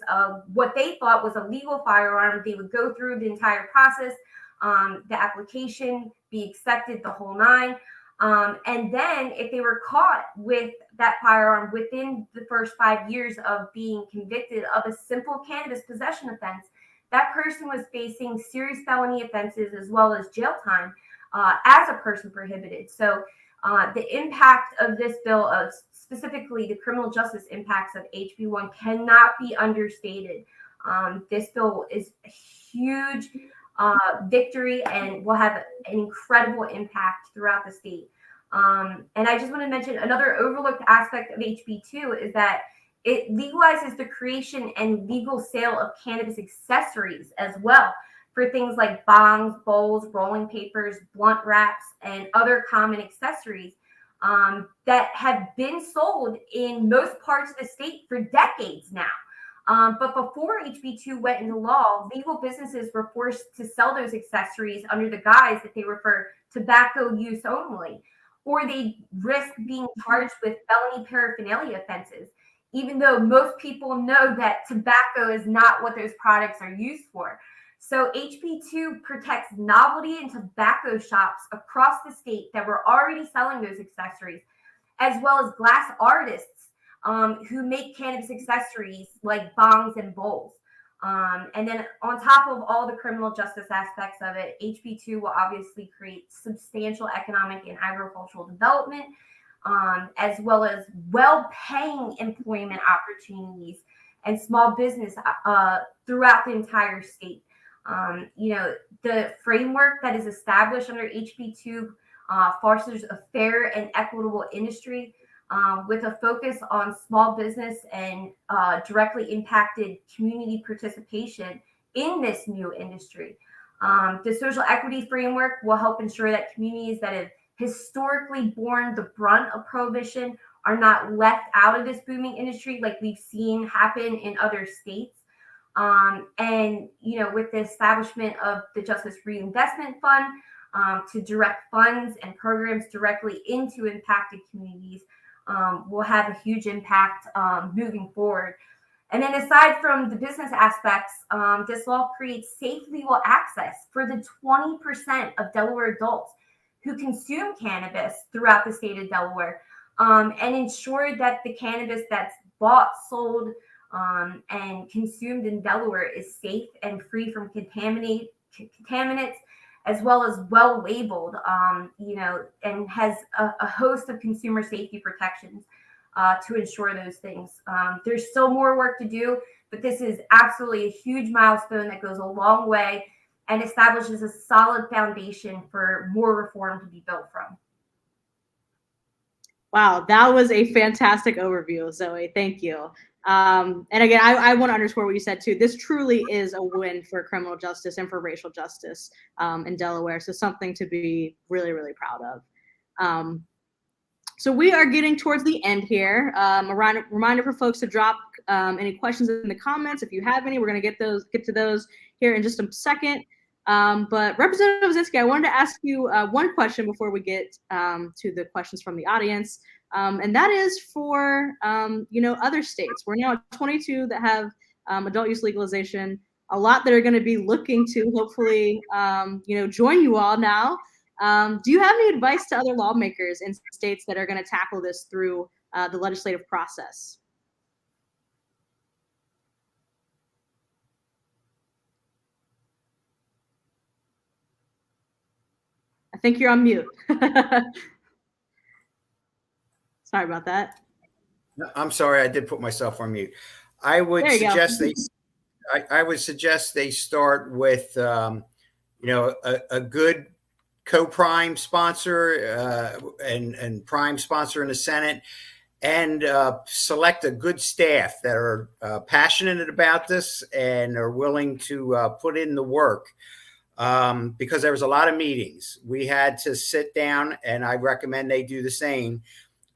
Speaker 4: what they thought was a legal firearm. They would go through the entire process, the application, be accepted, the whole nine. And then if they were caught with that firearm within the first 5 years of being convicted of a simple cannabis possession offense, that person was facing serious felony offenses as well as jail time as a person prohibited. So the impact of this bill, of specifically the criminal justice impacts of HB1, cannot be understated. This bill is a huge victory and will have an incredible impact throughout the state. And I just want to mention another overlooked aspect of HB2 is that it legalizes the creation and legal sale of cannabis accessories as well, for things like bongs, bowls, rolling papers, blunt wraps, and other common accessories that have been sold in most parts of the state for decades now. But before HB2 went into law, legal businesses were forced to sell those accessories under the guise that they were for tobacco use only, or they risk being charged with felony paraphernalia offenses, even though most people know that tobacco is not what those products are used for. So HB2 protects novelty and tobacco shops across the state that were already selling those accessories, as well as glass artists who make cannabis accessories like bongs and bowls. And then on top of all the criminal justice aspects of it, HB2 will obviously create substantial economic and agricultural development, as well as well-paying employment opportunities and small business throughout the entire state. The framework that is established under HB2 fosters a fair and equitable industry with a focus on small business and directly impacted community participation in this new industry. The social equity framework will help ensure that communities that have historically borne the brunt of prohibition are not left out of this booming industry like we've seen happen in other states. And with the establishment of the Justice Reinvestment Fund to direct funds and programs directly into impacted communities, will have a huge impact moving forward. And then aside from the business aspects, this law creates safe legal access for the 20% of Delaware adults who consume cannabis throughout the state of Delaware, and ensure that the cannabis that's bought, sold, and consumed in Delaware is safe and free from contaminants, as well as well labeled, and has a host of consumer safety protections to ensure those things. There's still more work to do, but this is absolutely a huge milestone that goes a long way and establishes a solid foundation for more reform to be built from.
Speaker 1: Wow, that was a fantastic overview, Zoe. Thank you. And again, I want to underscore what you said too. This truly is a win for criminal justice and for racial justice in Delaware. So something to be really, really proud of. So we are getting towards the end here. A reminder for folks to drop any questions in the comments. If you have any, we're going to get to those here in just a second. But Representative Zinsky, I wanted to ask you one question before we get to the questions from the audience. And that is for, other states. We're now at 22 that have adult use legalization, a lot that are going to be looking to hopefully, join you all now. Do you have any advice to other lawmakers in states that are going to tackle this through the legislative process? I think you're on mute. Sorry about that.
Speaker 3: I'm sorry, I did put myself on mute. I would suggest they start with a good co-prime sponsor and prime sponsor in the Senate, and select a good staff that are passionate about this and are willing to put in the work. Because there was a lot of meetings. We had to sit down, and I recommend they do the same.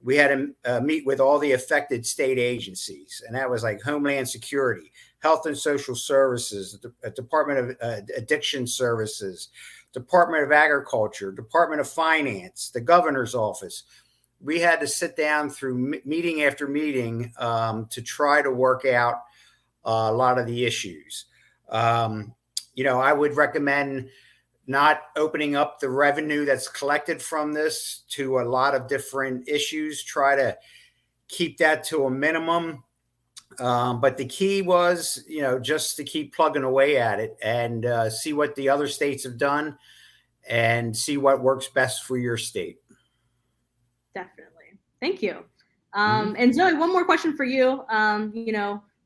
Speaker 3: We had to meet with all the affected state agencies, and that was like Homeland Security, Health and Social Services, the Department of Addiction Services, Department of Agriculture, Department of Finance, the governor's office. We had to sit down through meeting after meeting to try to work out a lot of the issues. I would recommend not opening up the revenue that's collected from this to a lot of different issues. Try to keep that to a minimum. But the key was, just to keep plugging away at it and see what the other states have done and see what works best for your state.
Speaker 1: Definitely. Thank you. And Zoe, one more question for you.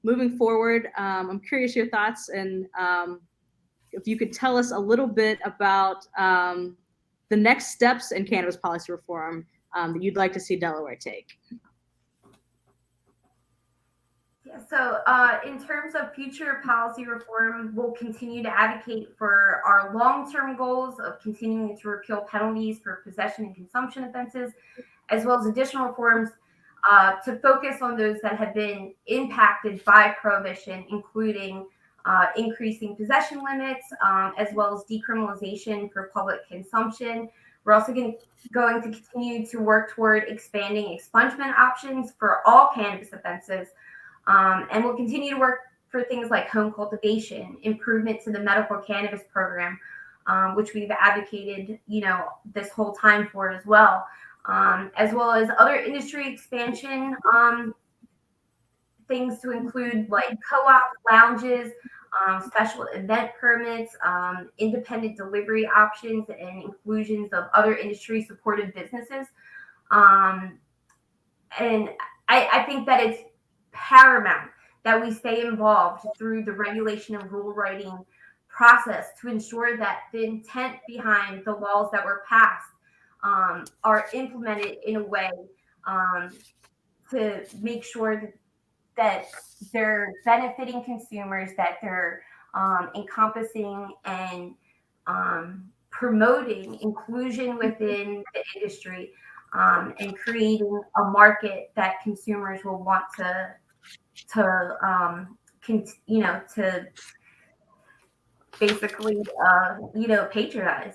Speaker 1: Moving forward, I'm curious your thoughts, and if you could tell us a little bit about the next steps in cannabis policy reform that you'd like to see Delaware take.
Speaker 4: Yeah, so in terms of future policy reform, we'll continue to advocate for our long-term goals of continuing to repeal penalties for possession and consumption offenses, as well as additional reforms to focus on those that have been impacted by prohibition, including increasing possession limits, as well as decriminalization for public consumption. We're also going to continue to work toward expanding expungement options for all cannabis offenses. And we'll continue to work for things like home cultivation, improvement to the medical cannabis program, which we've advocated, this whole time for as well as other industry expansion, things to include like co-op lounges, special event permits, independent delivery options, and inclusions of other industry supported businesses. And I think that it's paramount that we stay involved through the regulation and rule writing process to ensure that the intent behind the laws that were passed are implemented in a way to make sure that they're benefiting consumers, that they're encompassing and promoting inclusion within the industry, and creating a market that consumers will want to basically patronize.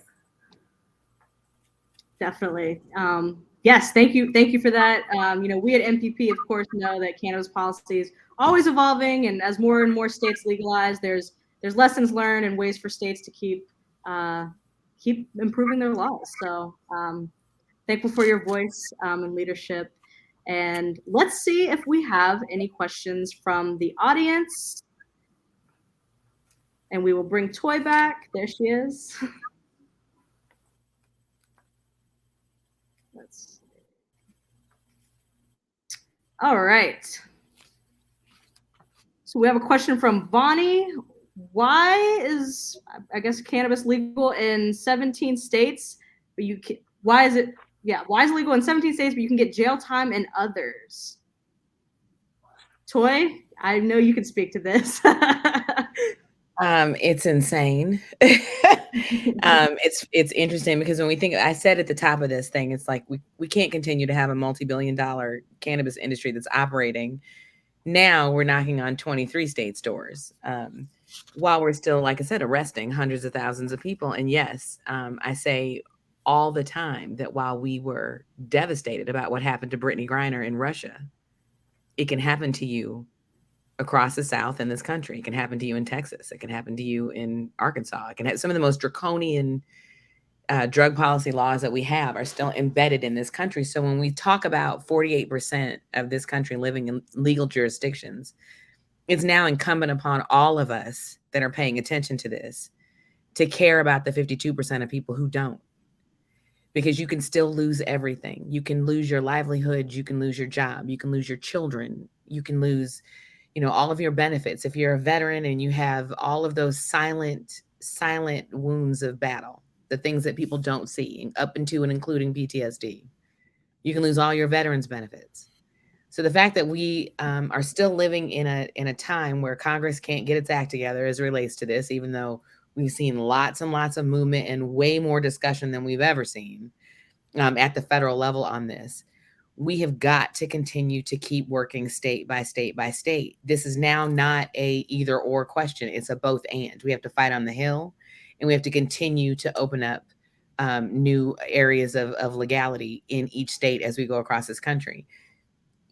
Speaker 1: Definitely. Yes, thank you for that. We at MPP, of course, know that cannabis policy is always evolving, and as more and more states legalize, there's lessons learned and ways for states to keep improving their laws. So thankful for your voice and leadership. And let's see if we have any questions from the audience. And we will bring Toy back. There she is. Let's see. All right. So we have a question from Bonnie. Why is, I guess, cannabis legal in 17 states, but why is it legal in 17 states, but you can get jail time in others? Toy, I know you can speak to this.
Speaker 2: It's insane. It's interesting because when we think, I said at the top of this thing, it's like we can't continue to have a multi-billion-dollar cannabis industry that's operating. Now we're knocking on 23 states' doors, while we're still, like I said, arresting hundreds of thousands of people. And yes, I say all the time that while we were devastated about what happened to Brittany Griner in Russia, it can happen to you across the South in this country. It can happen to you in Texas. It can happen to you in Arkansas. It can have some of the most draconian drug policy laws that we have are still embedded in this country. So when we talk about 48% of this country living in legal jurisdictions, it's now incumbent upon all of us that are paying attention to this to care about the 52% of people who don't. Because you can still lose everything. You can lose your livelihood. You can lose your job. You can lose your children. You can lose, all of your benefits. If you're a veteran and you have all of those silent wounds of battle, the things that people don't see, up into and including PTSD, you can lose all your veterans benefits. So the fact that we are still living in a time where Congress can't get its act together as it relates to this, even though we've seen lots and lots of movement and way more discussion than we've ever seen at the federal level on this, we have got to continue to keep working state by state by state. This is now not a either or question. It's a both and. We have to fight on the Hill, and we have to continue to open up new areas of legality in each state as we go across this country.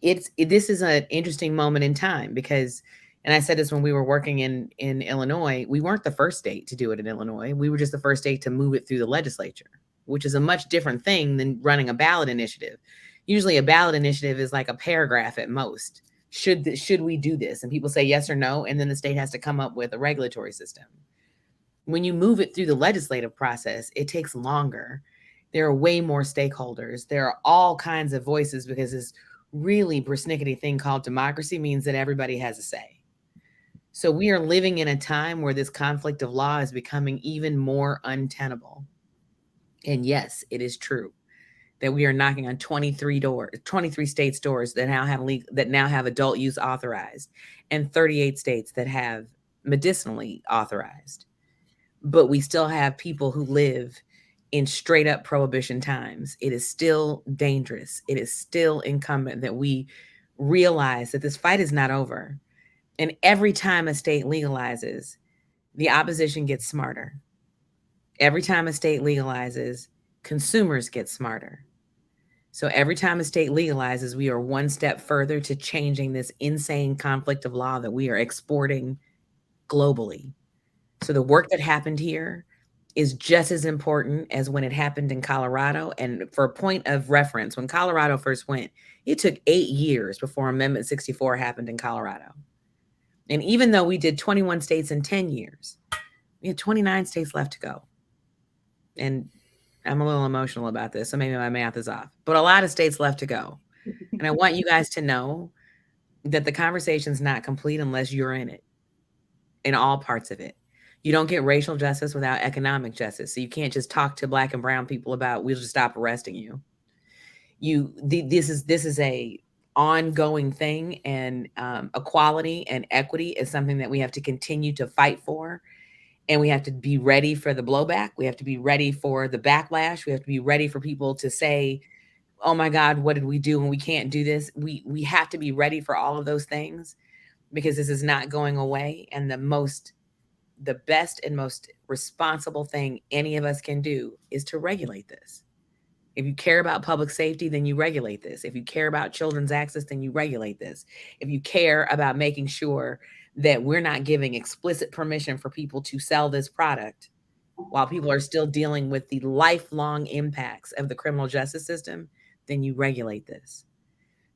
Speaker 2: This is an interesting moment in time because, and I said this when we were working in Illinois, we weren't the first state to do it in Illinois. We were just the first state to move it through the legislature, which is a much different thing than running a ballot initiative. Usually a ballot initiative is like a paragraph at most. Should we do this? And people say yes or no, and then the state has to come up with a regulatory system. When you move it through the legislative process, it takes longer. There are way more stakeholders. There are all kinds of voices because this really persnickety thing called democracy means that everybody has a say. So we are living in a time where this conflict of law is becoming even more untenable. And yes, it is true that we are knocking on 23 states doors that now have adult use authorized, and 38 states that have medicinally authorized. But we still have people who live in straight up prohibition times. It is still dangerous. It is still incumbent that we realize that this fight is not over. And every time a state legalizes, the opposition gets smarter. Every time a state legalizes, consumers get smarter. So every time a state legalizes, we are one step further to changing this insane conflict of law that we are exporting globally. So the work that happened here is just as important as when it happened in Colorado. And for a point of reference, when Colorado first went, it took 8 years before Amendment 64 happened in Colorado. And even though we did 21 states in 10 years, we had 29 states left to go. And I'm a little emotional about this, so maybe my math is off, but a lot of states left to go. And I want you guys to know that the conversation's not complete unless you're in it, in all parts of it. You don't get racial justice without economic justice. So you can't just talk to Black and brown people about, we'll just stop arresting you. This is a ongoing thing, and equality and equity is something that we have to continue to fight for. And we have to be ready for the blowback. We have to be ready for the backlash. We have to be ready for people to say, oh my God, what did we do when we can't do this? We have to be ready for all of those things, because this is not going away. And the best and most responsible thing any of us can do is to regulate this. If you care about public safety, then you regulate this. If you care about children's access, then you regulate this. If you care about making sure that we're not giving explicit permission for people to sell this product while people are still dealing with the lifelong impacts of the criminal justice system, then you regulate this.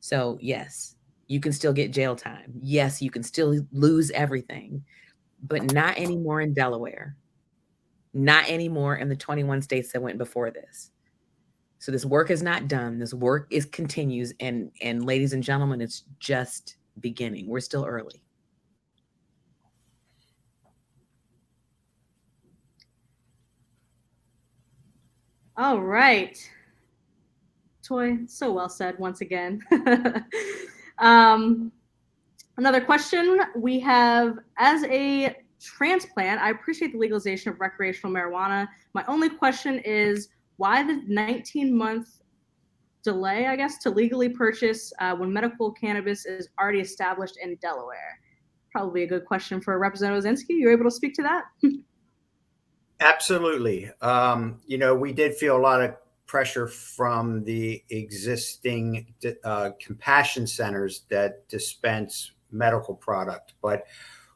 Speaker 2: So yes, you can still get jail time. Yes, you can still lose everything, but not anymore in Delaware. Not anymore in the 21 states that went before this. So this work is not done. This work continues. And ladies and gentlemen, it's just beginning. We're still early.
Speaker 1: All right. Toy, so well said once again. Another question we have: as a transplant, I appreciate the legalization of recreational marijuana. My only question is, why the 19-month delay, I guess, to legally purchase when medical cannabis is already established in Delaware? Probably a good question for Representative Osinski. You're able to speak to that?
Speaker 3: Absolutely. We did feel a lot of pressure from the existing compassion centers that dispense medical product, but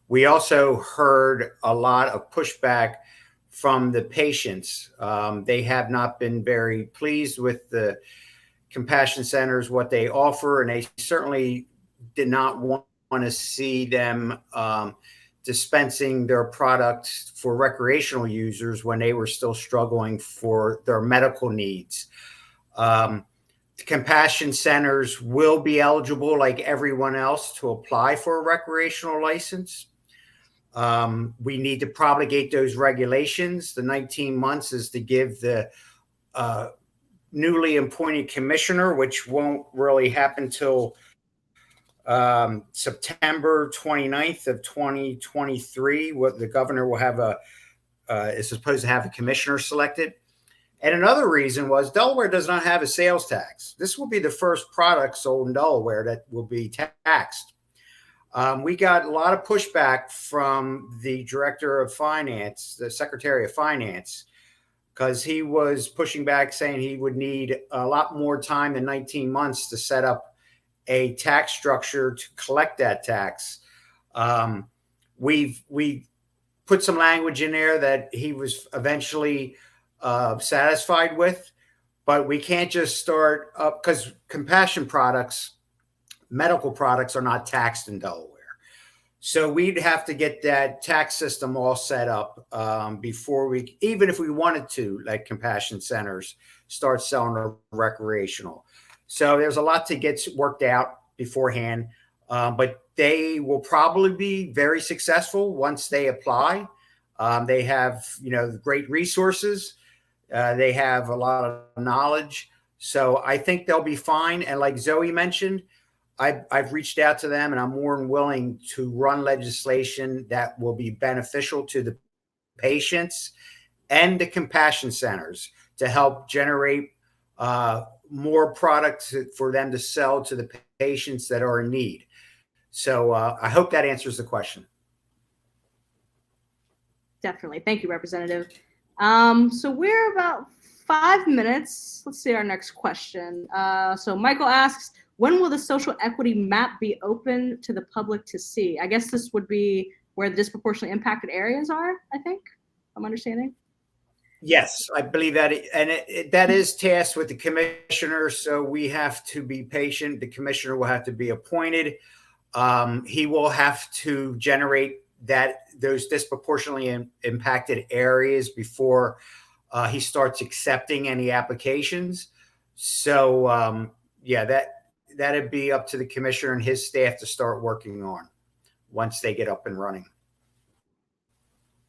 Speaker 3: we also heard a lot of pushback from the patients. They have not been very pleased with the compassion centers, what they offer, and they certainly did not want to see them dispensing their products for recreational users when they were still struggling for their medical needs. The compassion centers will be eligible, like everyone else, to apply for a recreational license. We need to promulgate those regulations. The 19 months is to give the newly appointed commissioner, which won't really happen till September 29th of 2023. What the governor will have is supposed to have a commissioner selected. And another reason was Delaware does not have a sales tax. This will be the first product sold in Delaware that will be taxed. We got a lot of pushback from the director of finance, the secretary of finance, because he was pushing back, saying he would need a lot more time than 19 months to set up a tax structure to collect that tax. We put some language in there that he was eventually satisfied with, but we can't just start up, because compassion products, medical products, are not taxed in Delaware. So we'd have to get that tax system all set up before we, even if we wanted to, like compassion centers, start selling a recreational. So there's a lot to get worked out beforehand, but they will probably be very successful once they apply. They have, great resources. They have a lot of knowledge. So I think they'll be fine. And like Zoe mentioned, I've reached out to them, and I'm more than willing to run legislation that will be beneficial to the patients and the compassion centers to help generate more products for them to sell to the patients that are in need. So I hope that answers the question.
Speaker 1: Definitely. Thank you, Representative. So we're about 5 minutes. Let's see our next question. So Michael asks, when will the social equity map be open to the public to see? I guess this would be where the disproportionately impacted areas are, I think, I'm understanding.
Speaker 3: Yes, I believe that. That is tasked with the commissioner. So we have to be patient. The commissioner will have to be appointed. He will have to generate those disproportionately impacted areas before he starts accepting any applications. So yeah, that'd be up to the commissioner and his staff to start working on once they get up and running.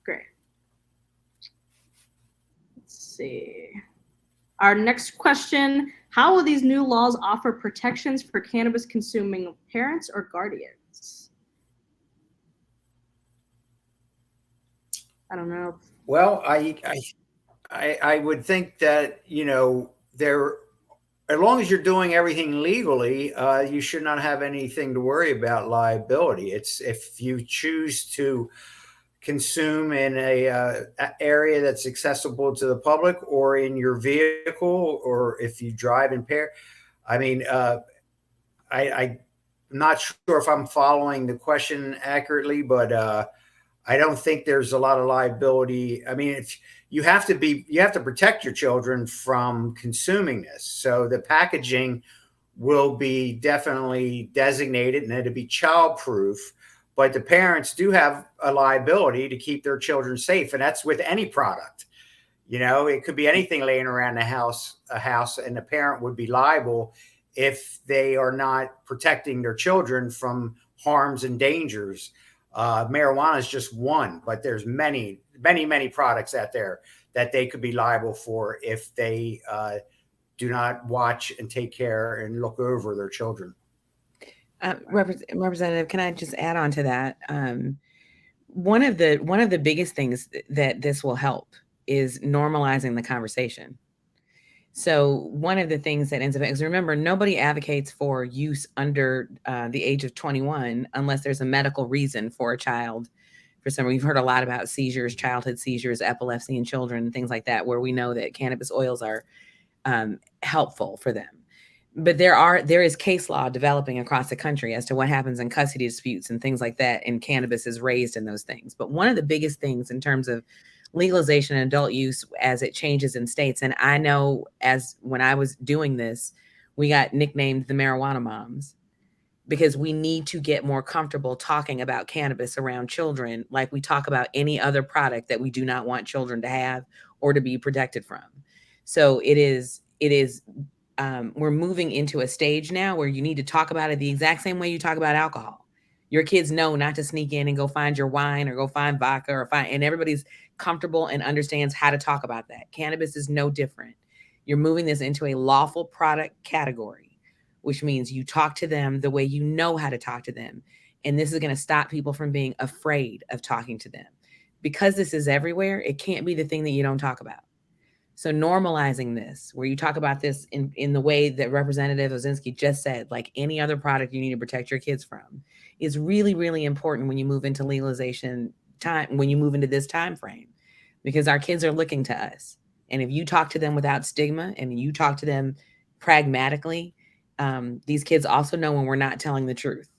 Speaker 1: Great. Let's see. Our next question, how will these new laws offer protections for cannabis consuming parents or guardians? I don't know.
Speaker 3: Well, I would think that, as long as you're doing everything legally, you should not have anything to worry about liability. It's if you choose to consume in a area that's accessible to the public, or in your vehicle, or if you drive impaired. I mean, I'm not sure if I'm following the question accurately, but I don't think there's a lot of liability. I mean, you have to protect your children from consuming this. So the packaging will be definitely designated, and it'll be child-proof. But the parents do have a liability to keep their children safe, and that's with any product. It could be anything laying around a house, and the parent would be liable if they are not protecting their children from harms and dangers. Marijuana is just one, but there's many, many, many products out there that they could be liable for if they do not watch and take care and look over their children.
Speaker 2: Representative, can I just add on to that? One of the biggest things that this will help is normalizing the conversation. So one of the things that ends up, because remember, nobody advocates for use under the age of 21 unless there's a medical reason for a child. For some, we've heard a lot about seizures, childhood seizures, epilepsy in children, things like that, where we know that cannabis oils are helpful for them. But there is case law developing across the country as to what happens in custody disputes and things like that, and cannabis is raised in those things. But one of the biggest things in terms of legalization and adult use as it changes in states, and I know as when I was doing this, we got nicknamed the marijuana moms, because we need to get more comfortable talking about cannabis around children like we talk about any other product that we do not want children to have or to be protected from. So it is we're moving into a stage now where you need to talk about it the exact same way you talk about alcohol. Your kids know not to sneak in and go find your wine or go find vodka and everybody's comfortable and understands how to talk about that. Cannabis is no different. You're moving this into a lawful product category, which means you talk to them the way you know how to talk to them. And this is going to stop people from being afraid of talking to them. Because this is everywhere, it can't be the thing that you don't talk about. So normalizing this, where you talk about this in the way that Representative Osinski just said, like any other product you need to protect your kids from, is really, really important when you move into legalization time, when you move into this time frame, because our kids are looking to us. And if you talk to them without stigma and you talk to them pragmatically, these kids also know when we're not telling the truth.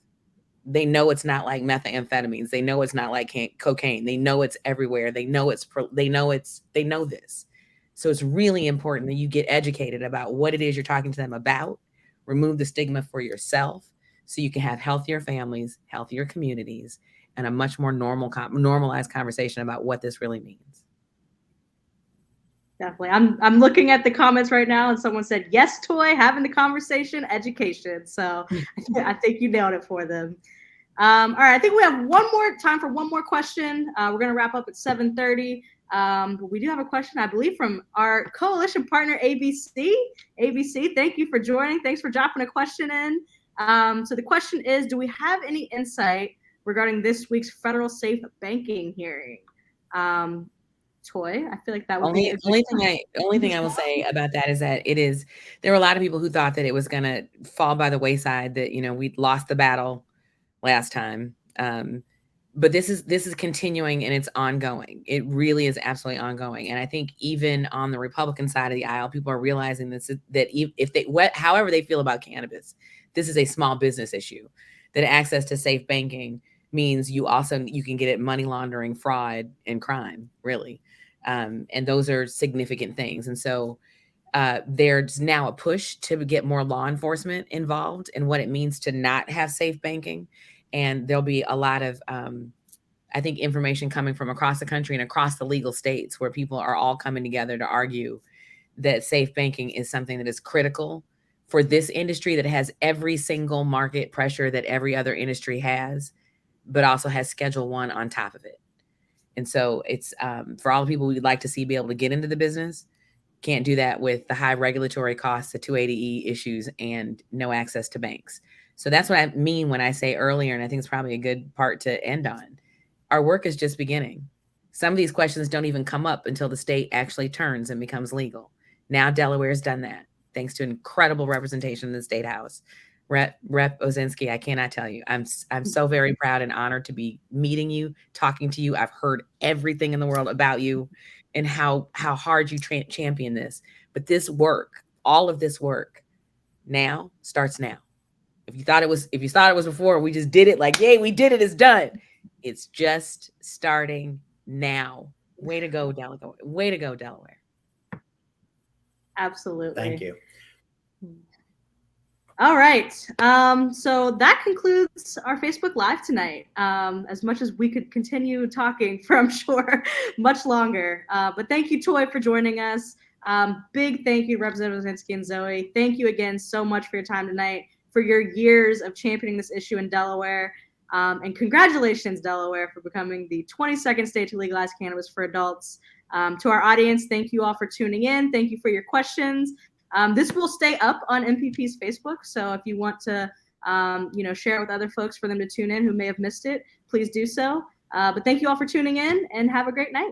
Speaker 2: They know it's not like methamphetamines. They know it's not like cocaine. They know it's everywhere. They know this. So it's really important that you get educated about what it is you're talking to them about, remove the stigma for yourself so you can have healthier families, healthier communities, and a much more normalized conversation about what this really means.
Speaker 1: Definitely. I'm looking at the comments right now, and someone said, yes, Toy, having the conversation, education. So I think you nailed it for them. All right, I think we have time for one more question. We're going to wrap up at 7:30. But we do have a question, I believe, from our coalition partner, ABC. ABC, thank you for joining. Thanks for dropping a question in. So the question is, do we have any insight regarding this week's federal safe banking hearing? Toy, I feel like that would be
Speaker 2: only thing I will say about that is that there were a lot of people who thought that it was going to fall by the wayside, that, you know, we'd lost the battle last time. But this is continuing, and it's ongoing. It really is absolutely ongoing. And I think even on the Republican side of the aisle, people are realizing that if they, however they feel about cannabis, this is a small business issue, that access to safe banking means you can get at money laundering, fraud, and crime, really. And those are significant things. And so there's now a push to get more law enforcement involved in what it means to not have safe banking. And there'll be a lot of, I think, information coming from across the country and across the legal states, where people are all coming together to argue that safe banking is something that is critical for this industry, that has every single market pressure that every other industry has, but also has Schedule I on top of it. And so it's for all the people we'd like to see be able to get into the business. Can't do that with the high regulatory costs, the 280E issues, and no access to banks. So that's what I mean when I say earlier, and I think it's probably a good part to end on. Our work is just beginning. Some of these questions don't even come up until the state actually turns and becomes legal. Now Delaware's done that, thanks to incredible representation in the State House. Rep Ozinski, I cannot tell you. I'm so very proud and honored to be meeting you, talking to you. I've heard everything in the world about you and how hard you champion this. But this work, all of this work, now starts now. If you thought it was before, we just did it, like, yay, we did it, it's done. It's just starting now. Way to go, Delaware. Way to go, Delaware.
Speaker 1: Absolutely.
Speaker 3: Thank you.
Speaker 1: All right. So that concludes our Facebook Live tonight. As much as we could continue talking for, I'm sure, much longer. But thank you, Toy, for joining us. Big thank you, Representative Ozinski and Zoe. Thank you again so much for your time tonight, for your years of championing this issue in Delaware. And congratulations, Delaware, for becoming the 22nd state to legalize cannabis for adults. To our audience, thank you all for tuning in. Thank you for your questions. This will stay up on MPP's Facebook, so if you want to, share it with other folks for them to tune in who may have missed it, please do so. But thank you all for tuning in, and have a great night.